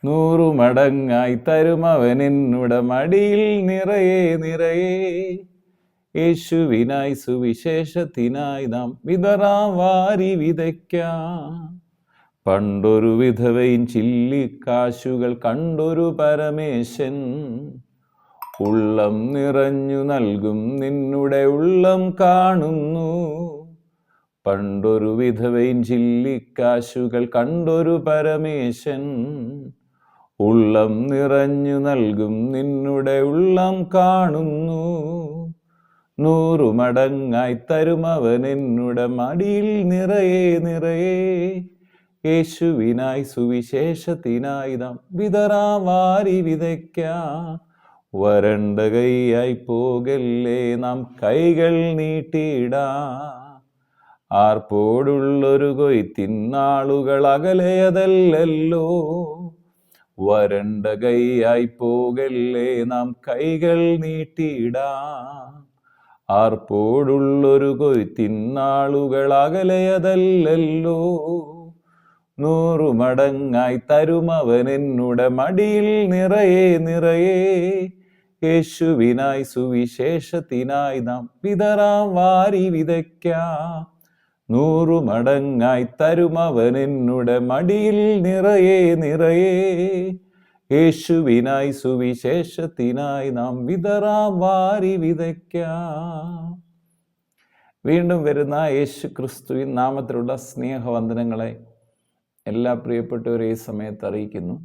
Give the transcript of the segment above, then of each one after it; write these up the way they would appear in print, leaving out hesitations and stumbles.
100 മടങ്ങായി തരുമവൻ എന്നുടെ മടിയിൽ നിറയെ നിറയെ. യേശുവിനായി സുവിശേഷത്തിനായി നാം വിതറാം വാരി വിതയ്ക്കാം. പണ്ടൊരു വിധവയും ചില്ലിക്കാശുകൾ കണ്ടൊരു പരമേശൻ, ഉള്ളം നിറഞ്ഞു നൽകും നിന്നുടെ ഉള്ളം കാണുന്നു. പണ്ടൊരു വിധവയും ചില്ലിക്കാശുകൾ കണ്ടൊരു പരമേശൻ, ഉള്ളം നിറഞ്ഞു നൽകും നിന്നുടെ ഉള്ളം കാണുന്നു. 100 മടങ്ങായി തരുമവൻ എന്നുടെ മടിയിൽ നിറയെ നിറയെ. യേശുവിനായി സുവിശേഷത്തിനായി നാം വിതറാം വാരി വിതയ്ക്കാം. വരണ്ട കൈയായി പോകല്ലേ നാം കൈകൾ നീട്ടിയിടാം. ആർപ്പോടുള്ളൊരു കൊയ്ത്തിന്നാളുകൾ അകലെയതല്ലോ. വരണ്ട കൈയായി പോകല്ലേ നാം കൈകൾ നീട്ടിയിടാം. ആർപ്പോടുള്ളൊരു കൊയ്ത്തിന്നാളുകൾ അകലെയതല്ലോ. 100 മടങ്ങായി തരുമവൻ എന്നുടെ മടിയിൽ നിറയെ നിറയെ. യേശുവിനായി സുവിശേഷത്തിനായി നാം വിതറാം വാരി വിതയ്ക്കാം. 100 മടങ്ങായി തരുമവൻ എന്നുടെ മടിയിൽ നിറയെ നിറയെ. യേശുവിനായി സുവിശേഷത്തിനായി നാം വിതറാം വാരി വിതയ്ക്കാം. വീണ്ടും വരുന്ന യേശു ക്രിസ്തുവിൻ നാമത്തിലുള്ള സ്നേഹവന്ദനങ്ങളെ എല്ലാ പ്രിയപ്പെട്ടവരെ ഈ സമയത്ത് അറിയിക്കുന്നു.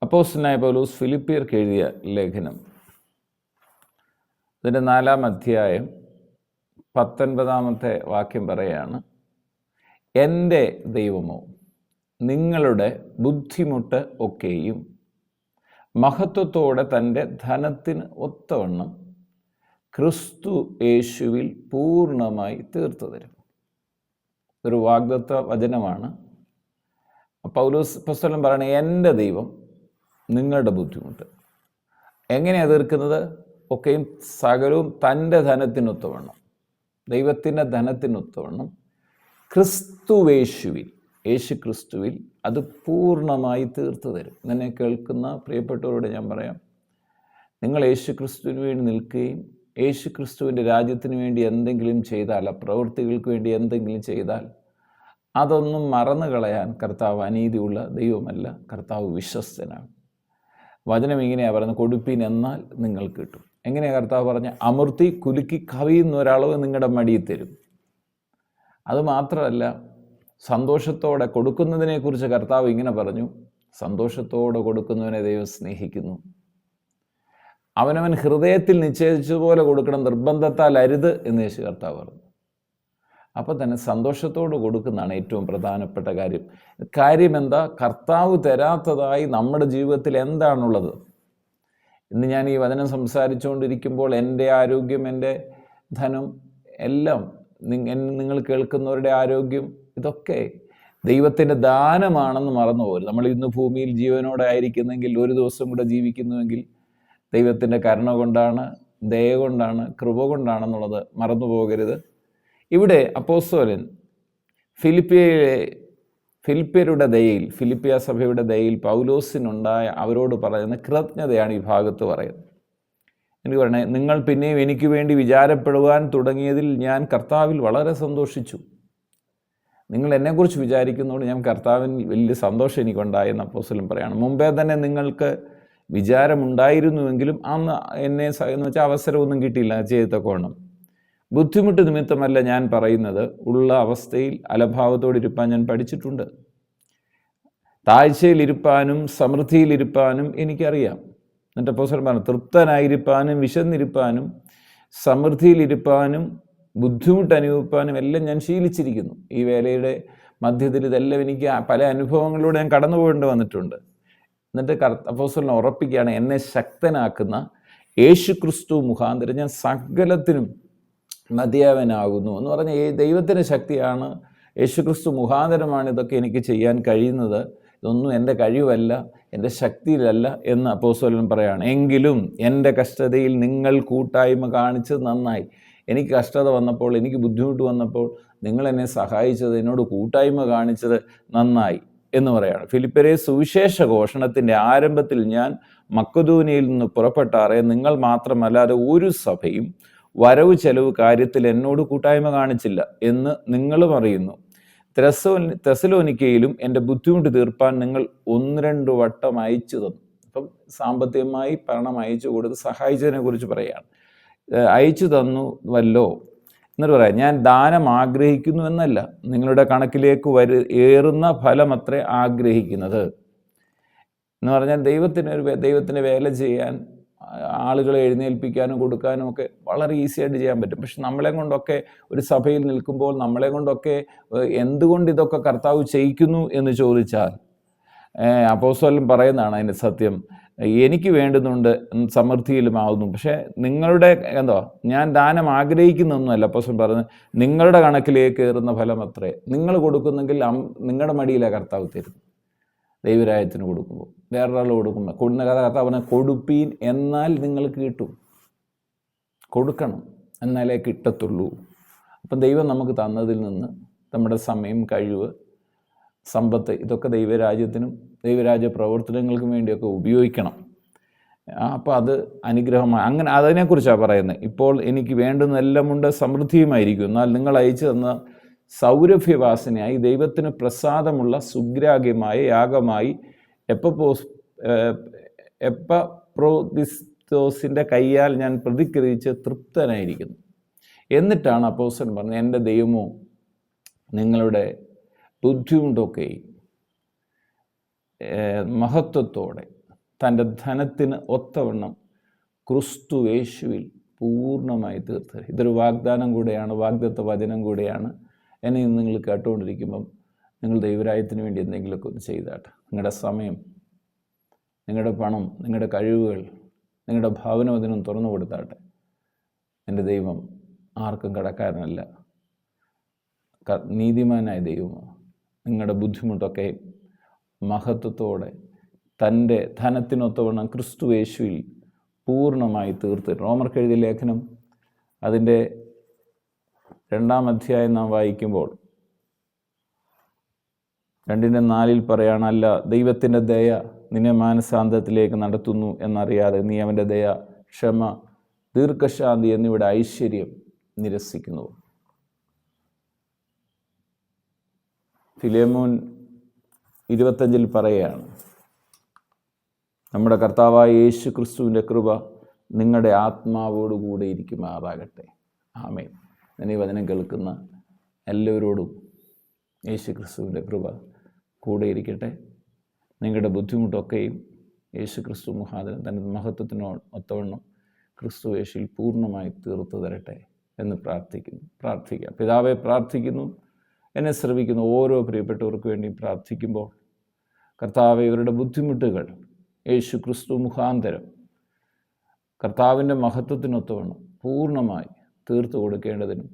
അപ്പോസ്തലനായ പൗലോസ് ഫിലിപ്പിയർക്ക് എഴുതിയ ലേഖനം, ഇതിൻ്റെ 4-ാം അധ്യായം 19-ാമത്തെ വാക്യം പറയാണ്, എൻ്റെ ദൈവമോ നിങ്ങളുടെ ബുദ്ധിമുട്ട് ഒക്കെയും മഹത്വത്തോടെ തൻ്റെ ധനത്തിന് ഒത്തവണ്ണം ക്രിസ്തു യേശുവിൽ പൂർണ്ണമായി തീർത്തു തരും. ഒരു വാഗ്ദത്ത വചനമാണ്. പൗലോസ് അപ്പോസ്തലൻ പറയണ, എൻ്റെ ദൈവം നിങ്ങളുടെ ബുദ്ധിമുട്ട് എങ്ങനെയാണ് തീർക്കുന്നത്? ഒക്കെയും സകലവും തൻ്റെ ധനത്തിനൊത്തവണ്ണം, ദൈവത്തിൻ്റെ ധനത്തിനൊത്തവണ്ണം ക്രിസ്തുവേശുവിൽ, യേശു ക്രിസ്തുവിൽ അത് പൂർണ്ണമായി തീർത്തു തരും. എന്നെ കേൾക്കുന്ന പ്രിയപ്പെട്ടവരോട് ഞാൻ പറയാം, നിങ്ങൾ യേശു ക്രിസ്തുവിന് വേണ്ടി നിൽക്കുകയും യേശു ക്രിസ്തുവിൻ്റെ രാജ്യത്തിന് വേണ്ടി എന്തെങ്കിലും ചെയ്താൽ, പ്രവൃത്തികൾക്ക് വേണ്ടി എന്തെങ്കിലും ചെയ്താൽ, അതൊന്നും മറന്നു കളയാൻ കർത്താവ് അനീതിയുള്ള ദൈവമല്ല, കർത്താവ് വിശ്വസ്തനാണ്. വചനം ഇങ്ങനെയാണ് പറയുന്നത്, കൊടുപ്പീൻ എന്നാൽ നിങ്ങൾക്ക് കിട്ടും. എങ്ങനെയാണ് കർത്താവ് പറഞ്ഞ? അമർത്തി കുലുക്കി കവിയുന്ന ഒരളവ് നിങ്ങളുടെ മടിയിൽ തരും. അതുമാത്രമല്ല, സന്തോഷത്തോടെ കൊടുക്കുന്നതിനെക്കുറിച്ച് കർത്താവ് ഇങ്ങനെ പറഞ്ഞു, സന്തോഷത്തോടെ കൊടുക്കുന്നവനെ ദൈവം സ്നേഹിക്കുന്നു. അവനവൻ ഹൃദയത്തിൽ നിശ്ചയിച്ചതുപോലെ കൊടുക്കണം, നിർബന്ധത്താൽ അരുത് എന്ന് യേശു കർത്താവ് പറഞ്ഞു. അപ്പോൾ തന്നെ സന്തോഷത്തോട് കൊടുക്കുന്നതാണ് ഏറ്റവും പ്രധാനപ്പെട്ട കാര്യം. കാര്യം എന്താ? കർത്താവ് തരാത്തതായി നമ്മുടെ ജീവിതത്തിൽ എന്താണുള്ളത്? ഇന്ന് ഞാൻ ഈ വചനം സംസാരിച്ചുകൊണ്ടിരിക്കുമ്പോൾ എൻ്റെ ആരോഗ്യം, എൻ്റെ ധനം എല്ലാം, നിങ്ങൾ കേൾക്കുന്നവരുടെ ആരോഗ്യം, ഇതൊക്കെ ദൈവത്തിൻ്റെ ദാനമാണെന്ന് മറന്നു പോകരുത്. നമ്മൾ ഇന്ന് ഭൂമിയിൽ ജീവനോടെ ആയിരിക്കുന്നെങ്കിൽ, ഒരു ദിവസം കൂടെ ജീവിക്കുന്നുവെങ്കിൽ ദൈവത്തിൻ്റെ കരുണ കൊണ്ടാണ്, ദയ കൊണ്ടാണ്, കൃപ കൊണ്ടാണെന്നുള്ളത് മറന്നു പോകരുത്. ഇവിടെ അപ്പോസ്തലൻ ഫിലിപ്പിയരുടെ ദയയിൽ, ഫിലിപ്പിയ സഭയുടെ ദയയിൽ പൗലോസിനുണ്ടായ അവരോട് പറയുന്ന കൃതജ്ഞതയാണ് ഈ ഭാഗത്ത് പറയുന്നത്. എനിക്ക് പറയണേ, നിങ്ങൾ പിന്നെയും എനിക്ക് വേണ്ടി വിചാരപ്പെടുവാൻ തുടങ്ങിയതിൽ ഞാൻ കർത്താവിൽ വളരെ സന്തോഷിച്ചു. നിങ്ങൾ എന്നെക്കുറിച്ച് വിചാരിക്കുന്നതുകൊണ്ട് ഞാൻ കർത്താവിൽ വലിയ സന്തോഷം എനിക്കുണ്ടായെന്ന് അപ്പോസ്തലൻ പറയാണ്. മുമ്പേ തന്നെ നിങ്ങൾക്ക് വിചാരമുണ്ടായിരുന്നുവെങ്കിലും അന്ന് എന്നെ എന്ന് വെച്ചാൽ അവസരമൊന്നും കിട്ടിയില്ല ചെയ്തക്കോണം. ബുദ്ധിമുട്ട് നിമിത്തമല്ല ഞാൻ പറയുന്നത്, ഉള്ള അവസ്ഥയിൽ അലഭാവത്തോടിരിപ്പാൻ ഞാൻ പഠിച്ചിട്ടുണ്ട്. താഴ്ചയിലിരുപ്പാനും സമൃദ്ധിയിലിരുപ്പാനും എനിക്കറിയാം. എന്നിട്ട് അപ്പോസ്തലൻ പറഞ്ഞു, തൃപ്തനായിരിക്കാനും വിശന്നിരിപ്പാനും സമൃദ്ധിയിലിരുപ്പാനും ബുദ്ധിമുട്ട് അനുഭവിപ്പാനും എല്ലാം ഞാൻ ശീലിച്ചിരിക്കുന്നു. ഈ വേലയുടെ മധ്യത്തിൽ ഇതെല്ലാം എനിക്ക് പല അനുഭവങ്ങളിലൂടെ ഞാൻ കടന്നു പോകേണ്ടി വന്നിട്ടുണ്ട്. എന്നിട്ട് അപ്പോസ്തലൻ ഉറപ്പിക്കുകയാണ്, എന്നെ ശക്തനാക്കുന്ന യേശു ക്രിസ്തു മുഖാന്തരം ഞാൻ സകലത്തിനും മതിയാവനാകുന്നു എന്ന് പറഞ്ഞാൽ ദൈവത്തിൻ്റെ ശക്തിയാണ്, യേശുക്രിസ്തു മുഖാന്തരമാണ് ഇതൊക്കെ എനിക്ക് ചെയ്യാൻ കഴിയുന്നത്. ഇതൊന്നും എൻ്റെ കഴിവല്ല, എൻ്റെ ശക്തിയിലല്ല എന്ന് അപ്പോസ്തലൻ പറയാണ്. എങ്കിലും എൻ്റെ കഷ്ടതയിൽ നിങ്ങൾ കൂട്ടായ്മ കാണിച്ചത് നന്നായി. എനിക്ക് കഷ്ടത വന്നപ്പോൾ, എനിക്ക് ബുദ്ധിമുട്ട് വന്നപ്പോൾ നിങ്ങൾ എന്നെ സഹായിച്ചത്, എന്നോട് കൂട്ടായ്മ കാണിച്ചത് നന്നായി. എന്ന് പറയാണ്. ഫിലിപ്പ്യരെ സുവിശേഷ ഘോഷണത്തിൻ്റെ ആരംഭത്തിൽ ഞാൻ മക്കദോനിയയിൽ നിന്ന് പുറപ്പെട്ടാറെ നിങ്ങൾ മാത്രമല്ലാതെ ഒരു സഭയും വരവ് ചെലവ് കാര്യത്തിൽ എന്നോട് കൂട്ടായ്മ കാണിച്ചില്ല എന്ന് നിങ്ങളും അറിയുന്നു. തെസലോനിക്കയിലും എൻ്റെ ബുദ്ധിമുട്ട് തീർപ്പാൻ നിങ്ങൾ 1-2 വട്ടം അയച്ചു തന്നു. അപ്പം സാമ്പത്തികമായി പണം അയച്ചു കൊടുത്ത് സഹായിച്ചതിനെ കുറിച്ച് പറയുകയാണ്. അയച്ചു തന്നുവല്ലോ എന്നിട്ട് പറയാം, ഞാൻ ദാനം ആഗ്രഹിക്കുന്നു എന്നല്ല, നിങ്ങളുടെ കണക്കിലേക്ക് ഏറുന്ന ഫലമത്രേ ആഗ്രഹിക്കുന്നത് എന്ന് പറഞ്ഞാൽ ദൈവത്തിന് വേല ചെയ്യാൻ, ആളുകളെ എഴുന്നേൽപ്പിക്കാനും കൊടുക്കാനും ഒക്കെ വളരെ ഈസി ആയിട്ട് ചെയ്യാൻ പറ്റും. പക്ഷെ നമ്മളെ കൊണ്ടൊക്കെ ഒരു സഭയിൽ നിൽക്കുമ്പോൾ നമ്മളെ കൊണ്ടൊക്കെ എന്തുകൊണ്ട് ഇതൊക്കെ കർത്താവ് ചെയ്യിക്കുന്നു എന്ന് ചോദിച്ചാൽ അപ്പോസ്തലൻ പറയുന്നതാണ് അതിൻ്റെ സത്യം. എനിക്ക് വേണ്ടുന്നുണ്ട്, സമൃദ്ധിയിലുമാവുന്നു. പക്ഷേ നിങ്ങളുടെ ഞാൻ ദാനം ആഗ്രഹിക്കുന്നൊന്നുമല്ല. അപ്പോസ്തലൻ പറയുന്നത് നിങ്ങളുടെ കണക്കിലേക്ക് ഏറുന്ന ഫലം അത്രേ. നിങ്ങൾ കൊടുക്കുന്നെങ്കിൽ നിങ്ങളുടെ മടിയിലാണ് കർത്താവ് തരുന്നു. ദൈവരാജ്യത്തിന് കൊടുക്കുമ്പോൾ, വേറൊരാൾ കൊടുക്കുമ്പോൾ കൊടുക്കുന്ന കർത്താവ് പറഞ്ഞാൽ കൊടുപ്പീൻ എന്നാൽ നിങ്ങൾക്ക് കിട്ടും. കൊടുക്കണം എന്നാലേ കിട്ടത്തുള്ളൂ. അപ്പം ദൈവം നമുക്ക് തന്നതിൽ നിന്ന് നമ്മുടെ സമയം, കഴിവ്, സമ്പത്ത് ഇതൊക്കെ ദൈവരാജ്യത്തിനും ദൈവരാജ്യ പ്രവർത്തനങ്ങൾക്കും വേണ്ടിയൊക്കെ ഉപയോഗിക്കണം. അപ്പോൾ അത് അനുഗ്രഹമായി. അങ്ങനെ അതിനെക്കുറിച്ചാണ് പറയുന്നത്. ഇപ്പോൾ എനിക്ക് വേണ്ടുന്നതെല്ലാമുണ്ട്, സമൃദ്ധിയുമായിരിക്കും. എന്നാൽ നിങ്ങൾ അയച്ചു തന്ന സൗരഭ്യവാസനയായി ദൈവത്തിന് പ്രസാദമുള്ള സുഗ്രാഗ്യമായ യാഗമായി എപ്പഫ്രോദിത്തോസിൻ്റെ കയ്യാൽ ഞാൻ പ്രതിക്രിയിച്ച് തൃപ്തനായിരിക്കുന്നു. എന്നിട്ടാണ് അപ്പോസ്തലൻ പറഞ്ഞത്, എൻ്റെ ദൈവമോ നിങ്ങളുടെ ബുദ്ധിമുട്ടൊക്കെ മഹത്വത്തോടെ തൻ്റെ ധനത്തിന് ഒത്തവണ്ണം ക്രിസ്തു യേശുവിൽ പൂർണ്ണമായി തീർത്ത്. ഇതൊരു വാഗ്ദാനം കൂടെയാണ്, വാഗ്ദത്ത വചനം കൂടെയാണ്. എന്നെ ഇന്ന് നിങ്ങൾ കേട്ടുകൊണ്ടിരിക്കുമ്പം നിങ്ങൾ ദൈവരാജ്യത്തിന് വേണ്ടി എന്തെങ്കിലുമൊക്കെ ഒന്ന് ചെയ്താട്ടെ. നിങ്ങളുടെ സമയം, നിങ്ങളുടെ പണം, നിങ്ങളുടെ കഴിവുകൾ, നിങ്ങളുടെ ഭാവന അതിനും തുറന്നു കൊടുത്താട്ടെ. എൻ്റെ ദൈവം ആർക്കും കടക്കാരനല്ല, നീതിമാനായ ദൈവമോ. നിങ്ങളുടെ ബുദ്ധിമുട്ടൊക്കെ മഹത്വത്തോടെ തൻ്റെ ധനത്തിനൊത്തവണ്ണം ക്രിസ്തു യേശുവിൽ പൂർണ്ണമായി തീർത്ത്. റോമർക്ക് എഴുതിയ ലേഖനം അതിൻ്റെ 2-ാം അധ്യായം നാം വായിക്കുമ്പോൾ 2:4 പറയാണ്, അല്ല ദൈവത്തിൻ്റെ ദയ നിന്നെ മാനസാന്തരത്തിലേക്ക് നടത്തുന്നു എന്നറിയാതെ നീ അവൻ്റെ ദയ, ക്ഷമ, ദീർഘശാന്തി എന്നിവയുടെ ഐശ്വര്യം നിരസിക്കുന്നു. ഫിലേമോൻ 25 പറയുകയാണ്, നമ്മുടെ കർത്താവായ യേശു ക്രിസ്തുവിൻ്റെ കൃപ നിങ്ങളുടെ ആത്മാവോടുകൂടെ ഇരിക്കുമാറാകട്ടെ. ആമേൻ. ഈ വചനം കേൾക്കുന്ന എല്ലാവരോടും യേശു ക്രിസ്തുവിൻ്റെ കൃപ കൂടെ ഇരിക്കട്ടെ. നിങ്ങളുടെ ബുദ്ധിമുട്ടൊക്കെയും യേശു ക്രിസ്തു മുഖാന്തരം തൻ്റെ മഹത്വത്തിനോ ഒത്തവണ്ണം ക്രിസ്തു യേശുവിൽ പൂർണ്ണമായി തീർത്തു തരട്ടെ എന്ന് പ്രാർത്ഥിക്കാം. പിതാവെ, പ്രാർത്ഥിക്കുന്നു, എന്നെ ശ്രമിക്കുന്ന ഓരോ പ്രിയപ്പെട്ടവർക്ക് വേണ്ടി പ്രാർത്ഥിക്കുമ്പോൾ കർത്താവെ, ഇവരുടെ ബുദ്ധിമുട്ടുകൾ യേശു ക്രിസ്തു മുഖാന്തരം കർത്താവിൻ്റെ മഹത്വത്തിനൊത്തവണ്ണം പൂർണ്ണമായി തീർത്തു കൊടുക്കേണ്ടതിനും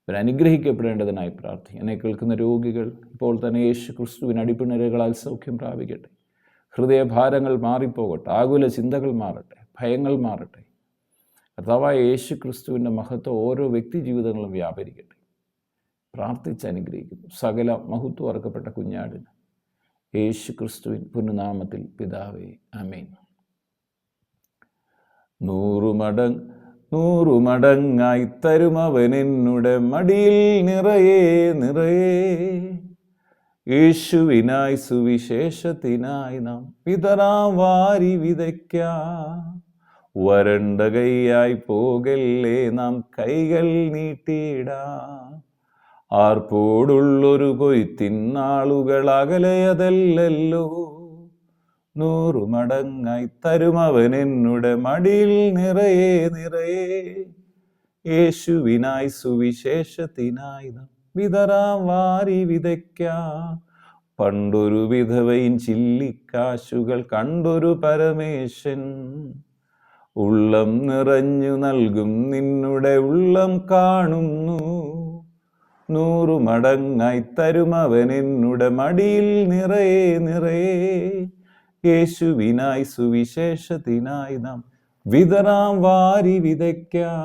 ഇവരനുഗ്രഹിക്കപ്പെടേണ്ടതിനായി പ്രാർത്ഥിക്കും. എന്നെ കേൾക്കുന്ന രോഗികൾ ഇപ്പോൾ തന്നെ യേശു ക്രിസ്തുവിന് അടിപ്പിണരുകളാൽ സൗഖ്യം പ്രാപിക്കട്ടെ. ഹൃദയഭാരങ്ങൾ മാറിപ്പോകട്ടെ, ആകുല ചിന്തകൾ മാറട്ടെ, ഭയങ്ങൾ മാറട്ടെ. കർത്താവായ യേശു ക്രിസ്തുവിൻ്റെ മഹത്വം ഓരോ വ്യക്തി ജീവിതങ്ങളും വ്യാപരിക്കട്ടെ. പ്രാർത്ഥിച്ച് അനുഗ്രഹിക്കുന്നു. സകല മഹത്വം അർക്കപ്പെട്ട കുഞ്ഞാടിന് യേശു ക്രിസ്തുവിൻ പുണ്യനാമത്തിൽ പിതാവേ, ആമേൻ. 100 മടങ്ങായി തരുമവനെന്നുടെ മടിയിൽ നിറയെ നിറയെ. യേശുവിനായി സുവിശേഷത്തിനായി നാം വിതറാം വാരി വിതയ്ക്കാം. വരണ്ട കൈയായി പോകല്ലേ നാം കൈകൾ നീട്ടിയിടാം. ആർപ്പോടുള്ളൊരു കൊയ്ത്തിന്നാളുകൾ അകലെയതല്ലോ. 100 മടങ്ങായി തരുമവനെന്നുടെ മടിയിൽ നിറയെ നിറയെ. യേശുവിനായി സുവിശേഷത്തിനായി നാം വിതറാം വാരി വിതയ്ക്കാം. പണ്ടൊരു വിധവയിൻ ചില്ലിക്കാശുകൾ കണ്ടൊരു പരമേശൻ. ഉള്ളം നിറഞ്ഞു നൽകും നിന്നുടെ ഉള്ളം കാണുന്നു. 100 മടങ്ങായി തരുമവനെന്നുടെ മടിയിൽ നിറയെ നിറയെ. യേശുവിനായി സുവിശേഷത്തിനായി നാം വിതറാം വാരി വിതയ്ക്കാം.